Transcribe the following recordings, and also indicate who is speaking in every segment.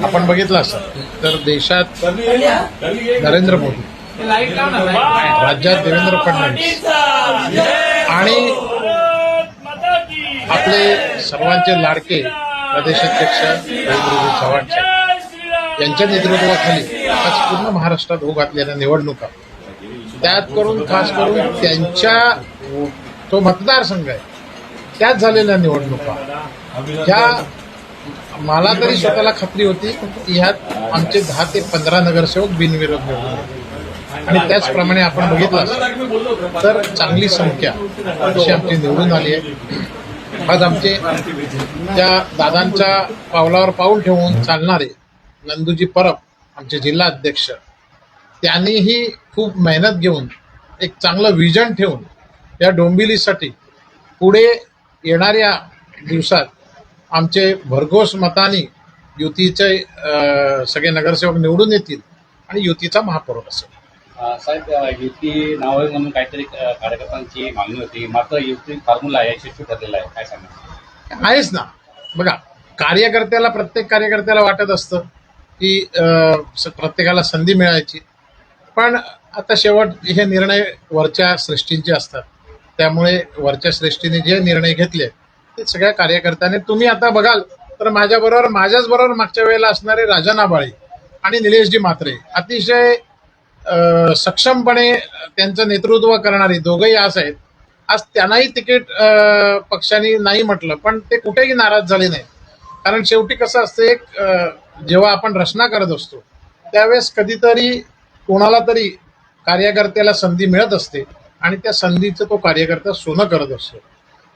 Speaker 1: आपण बघितलं असं तर देशात नरेंद्र मोदी, राज्यात देवेंद्र फडणवीस आणि आपले सर्वांचे लाडके प्रदेशाध्यक्ष रवींद्रजी चव्हाण साहेब यांच्या नेतृत्वाखाली आज पूर्ण महाराष्ट्रात होऊ घातलेल्या निवडणुका, त्यात करून खास करून त्यांच्या तो मतदारसंघ आहे त्यात झालेल्या निवडणुका ह्या मला तरी स्वतःला खात्री होती की ह्यात आमचे 10 ते 15 नगरसेवक बिनविरोध निवडून येतील आणि त्याचप्रमाणे आपण बघितलं तर चांगली संख्या अशी आमची निवडून आली आहे. आज आमचे त्या दादांच्या पावलावर पाऊल ठेवून चालणारे नंदूजी परब आमचे जिल्हा अध्यक्ष, त्यांनीही खूप मेहनत घेऊन एक चांगलं विजन ठेवून या डोंबिवलीसाठी पुढे येणाऱ्या दिवसात आमचे भरघोस मतांनी युतीचे सगळे नगरसेवक निवडून येतील आणि युतीचा महापौर असेल.
Speaker 2: साहेब, युती नाव म्हणून काहीतरी कार्यकर्त्यांची मागणी होती, मात्र युती फॉर्म्युला यशस्वी ठरलेला आहे, काय सांगा?
Speaker 1: आहेच ना. बघा, कार्यकर्त्याला प्रत्येक कार्यकर्त्याला वाटत असतं की प्रत्येकाला संधी मिळायची, पण आता शेवट हे निर्णय वरच्या श्रेष्ठींचे असतात. त्यामुळे वरच्या श्रेष्ठीने जे निर्णय घेतले ते सगळ्या कार्यकर्त्याने, तुम्ही आता बघाल तर माझ्याच बरोबर मागच्या वेळेला असणारे राजा नाबाळे आणि निलेशजी म्हात्रे अतिशय सक्षमपणे त्यांचं नेतृत्व करणारे दोघंही आज आहेत. आज त्यांनाही तिकीट पक्षाने नाही म्हटलं, पण ते कुठेही नाराज झाले नाही. कारण शेवटी कसं असतं, एक जेव्हा आपण रचना करत असतो त्यावेळेस कधीतरी कोणाला तरी कार्यकर्त्याला संधी मिळत असते आणि त्या संधीचं तो कार्यकर्ता सोनं करत असतो.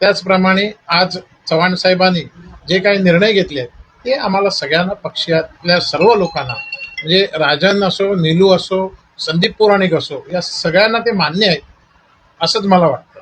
Speaker 1: त्याचप्रमाणे आज चव्हाण साहेबांनी जे काही निर्णय घेतले ते आम्हाला सगळ्यांना, पक्षातल्या सर्व लोकांना, म्हणजे राजन असो, नीलू असो, संदीप पुराणिक असो, या सगळ्यांना ते मान्य आहे असंच मला वाटतं.